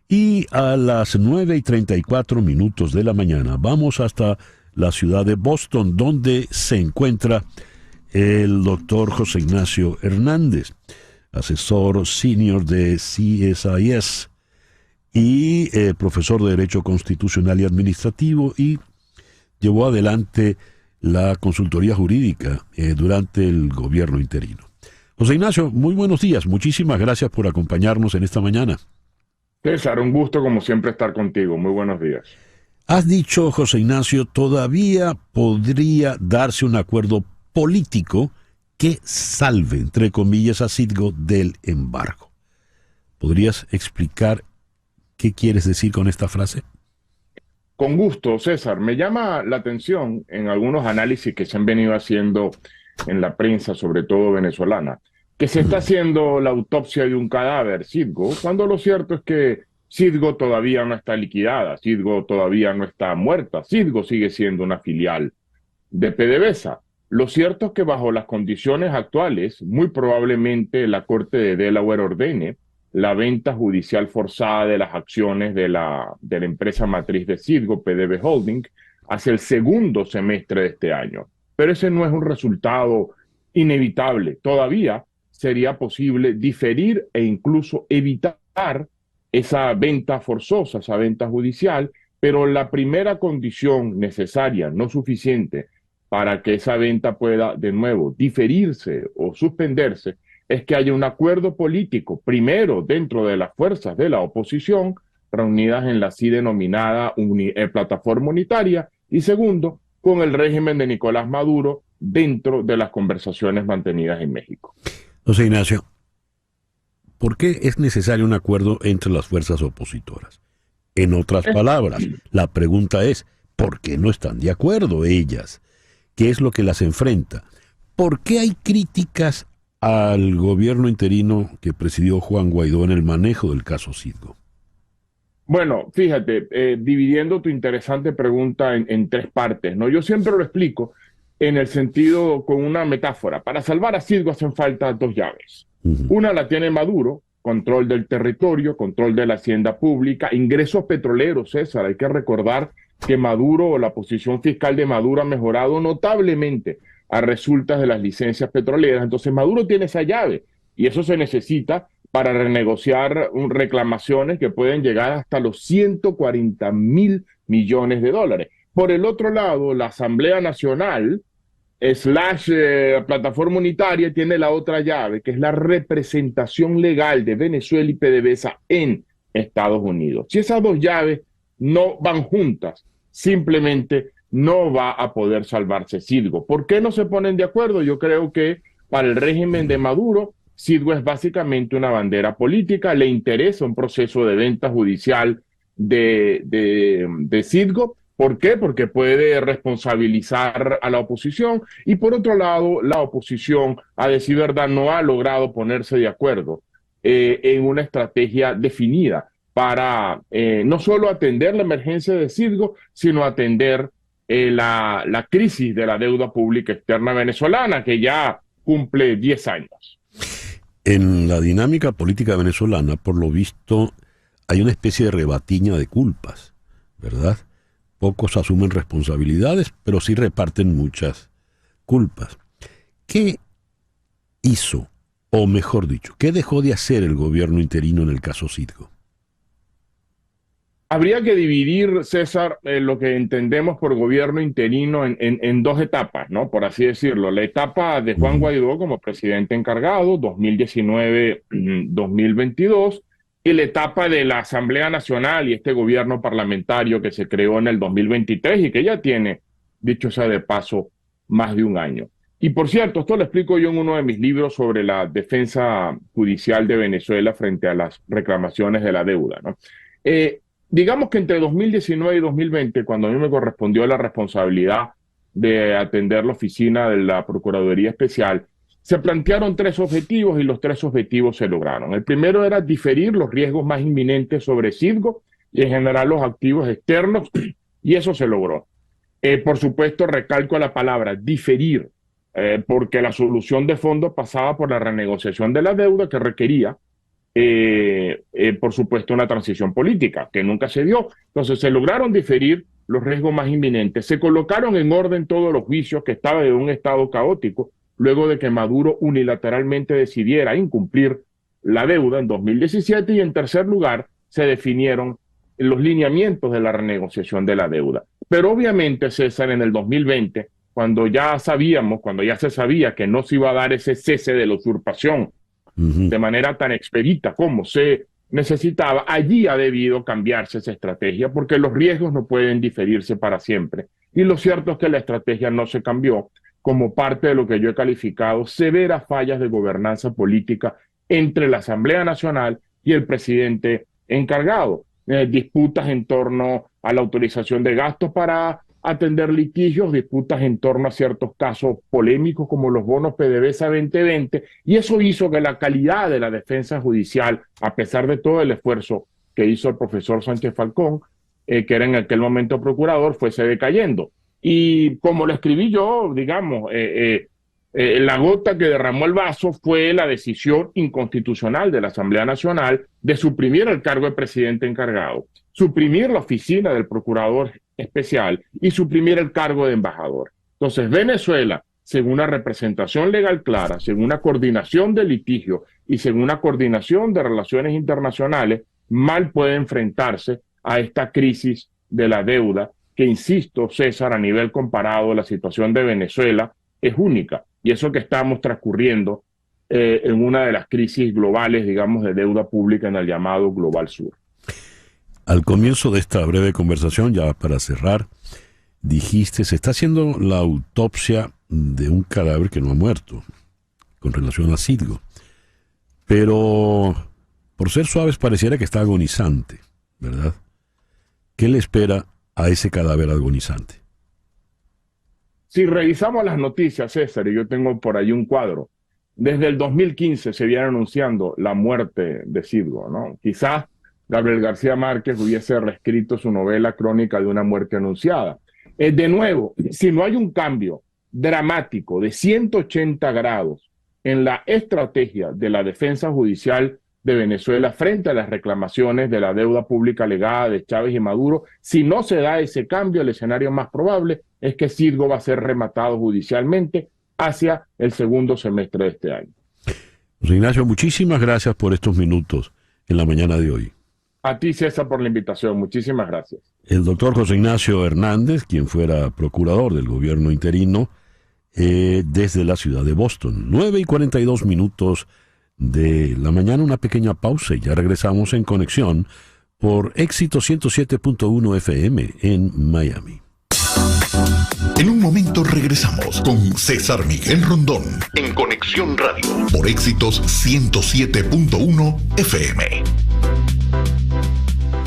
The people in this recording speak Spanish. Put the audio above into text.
Y a las 9:34 de la mañana vamos hasta la ciudad de Boston, donde se encuentra el doctor José Ignacio Hernández, asesor senior de CSIS y profesor de Derecho Constitucional y Administrativo, y llevó adelante la consultoría jurídica durante el gobierno interino. José Ignacio, muy buenos días. Muchísimas gracias por acompañarnos en esta mañana. César, un gusto como siempre estar contigo. Muy buenos días. Has dicho, José Ignacio, todavía podría darse un acuerdo político que salve, entre comillas, a Citgo del embargo. ¿Podrías explicar qué quieres decir con esta frase? Con gusto, César. Me llama la atención en algunos análisis que se han venido haciendo en la prensa, sobre todo venezolana, que se está haciendo la autopsia de un cadáver, Citgo, cuando lo cierto es que Citgo todavía no está liquidada, Citgo todavía no está muerta, Citgo sigue siendo una filial de PDVSA. Lo cierto es que bajo las condiciones actuales, muy probablemente la Corte de Delaware ordene la venta judicial forzada de las acciones de la empresa matriz de Citgo, PDV Holding, hacia el segundo semestre de este año. Pero ese no es un resultado inevitable. Todavía sería posible diferir e incluso evitar esa venta forzosa, esa venta judicial, pero la primera condición necesaria, no suficiente, para que esa venta pueda de nuevo diferirse o suspenderse, es que haya un acuerdo político, primero dentro de las fuerzas de la oposición, reunidas en la así denominada plataforma unitaria, y segundo, con el régimen de Nicolás Maduro dentro de las conversaciones mantenidas en México. José Ignacio, ¿por qué es necesario un acuerdo entre las fuerzas opositoras? En otras palabras, la pregunta es, ¿por qué no están de acuerdo ellas? ¿Qué es lo que las enfrenta? ¿Por qué hay críticas al gobierno interino que presidió Juan Guaidó en el manejo del caso Citgo? Bueno, fíjate, dividiendo tu interesante pregunta en tres partes, ¿no? Yo siempre lo explico en el sentido con una metáfora. Para salvar a Citgo hacen falta dos llaves. Una la tiene Maduro, control del territorio, control de la hacienda pública, ingresos petroleros, César. Hay que recordar que Maduro o la posición fiscal de Maduro ha mejorado notablemente a resultas de las licencias petroleras. Entonces Maduro tiene esa llave y eso se necesita para renegociar reclamaciones que pueden llegar hasta los 140.000 millones de dólares. Por el otro lado, la Asamblea Nacional plataforma unitaria tiene la otra llave, que es la representación legal de Venezuela y PDVSA en Estados Unidos. Si esas dos llaves no van juntas, simplemente no va a poder salvarse Citgo. ¿Por qué no se ponen de acuerdo? Yo creo que para el régimen de Maduro, Citgo es básicamente una bandera política, le interesa un proceso de venta judicial de Citgo. ¿Por qué? Porque puede responsabilizar a la oposición y por otro lado, la oposición, a decir verdad, no ha logrado ponerse de acuerdo en una estrategia definida para no solo atender la emergencia de Citgo, sino atender la crisis de la deuda pública externa venezolana, que ya cumple 10 años. En la dinámica política venezolana, por lo visto, hay una especie de rebatiña de culpas, ¿verdad? Pocos asumen responsabilidades, pero sí reparten muchas culpas. ¿Qué hizo, o mejor dicho, qué dejó de hacer el gobierno interino en el caso Citgo? Habría que dividir, César, lo que entendemos por gobierno interino en dos etapas, ¿no? Por así decirlo. La etapa de Juan Guaidó como presidente encargado, 2019-2022, y la etapa de la Asamblea Nacional y este gobierno parlamentario que se creó en el 2023 y que ya tiene, dicho sea de paso, más de un año. Y por cierto, esto lo explico yo en uno de mis libros sobre la defensa judicial de Venezuela frente a las reclamaciones de la deuda, ¿no? Digamos que entre 2019 y 2020, cuando a mí me correspondió la responsabilidad de atender la oficina de la Procuraduría Especial, se plantearon tres objetivos y los tres objetivos se lograron. El primero era diferir los riesgos más inminentes sobre Citgo y en general los activos externos, y eso se logró. Por supuesto, recalco la palabra diferir, porque la solución de fondo pasaba por la renegociación de la deuda que requería por supuesto, una transición política, que nunca se dio. Entonces se lograron diferir los riesgos más inminentes. Se colocaron en orden todos los juicios que estaban en un estado caótico, luego de que Maduro unilateralmente decidiera incumplir la deuda en 2017, y en tercer lugar se definieron los lineamientos de la renegociación de la deuda. Pero obviamente, César, en el 2020, cuando ya se sabía que no se iba a dar ese cese de la usurpación de manera tan expedita como se necesitaba, allí ha debido cambiarse esa estrategia, porque los riesgos no pueden diferirse para siempre. Y lo cierto es que la estrategia no se cambió, como parte de lo que yo he calificado severas fallas de gobernanza política entre la Asamblea Nacional y el presidente encargado. Disputas en torno a la autorización de gastos para atender litigios, disputas en torno a ciertos casos polémicos como los bonos PDVSA 2020, y eso hizo que la calidad de la defensa judicial, a pesar de todo el esfuerzo que hizo el profesor Sánchez Falcón, que era en aquel momento procurador, fuese decayendo. Y como lo escribí yo, digamos, la gota que derramó el vaso fue la decisión inconstitucional de la Asamblea Nacional de suprimir el cargo de presidente encargado, suprimir la oficina del procurador especial y suprimir el cargo de embajador. Entonces, Venezuela, según una representación legal clara, según una coordinación de litigio y según una coordinación de relaciones internacionales, mal puede enfrentarse a esta crisis de la deuda, que, insisto, César, a nivel comparado, la situación de Venezuela es única. Y eso que estamos transcurriendo en una de las crisis globales, digamos, de deuda pública en el llamado Global Sur. Al comienzo de esta breve conversación, ya para cerrar, dijiste, se está haciendo la autopsia de un cadáver que no ha muerto, con relación a Citgo. Pero, por ser suaves, pareciera que está agonizante, ¿verdad? ¿Qué le espera a ese cadáver agonizante? Si revisamos las noticias, César, y yo tengo por ahí un cuadro, desde el 2015 se viene anunciando la muerte de Citgo, ¿no? Quizás Gabriel García Márquez hubiese reescrito su novela Crónica de una muerte anunciada. De nuevo, si no hay un cambio dramático de 180 grados en la estrategia de la defensa judicial de Venezuela frente a las reclamaciones de la deuda pública alegada de Chávez y Maduro, si no se da ese cambio, el escenario más probable es que Citgo va a ser rematado judicialmente hacia el segundo semestre de este año. José Ignacio, muchísimas gracias por estos minutos en la mañana de hoy. A ti, César, por la invitación. Muchísimas gracias. El doctor José Ignacio Hernández, quien fuera procurador del gobierno interino desde la ciudad de Boston. 9:42 de la mañana, una pequeña pausa y ya regresamos en conexión por Éxito 107.1 FM en Miami. En un momento regresamos con César Miguel Rondón en Conexión Radio por Éxitos 107.1 FM.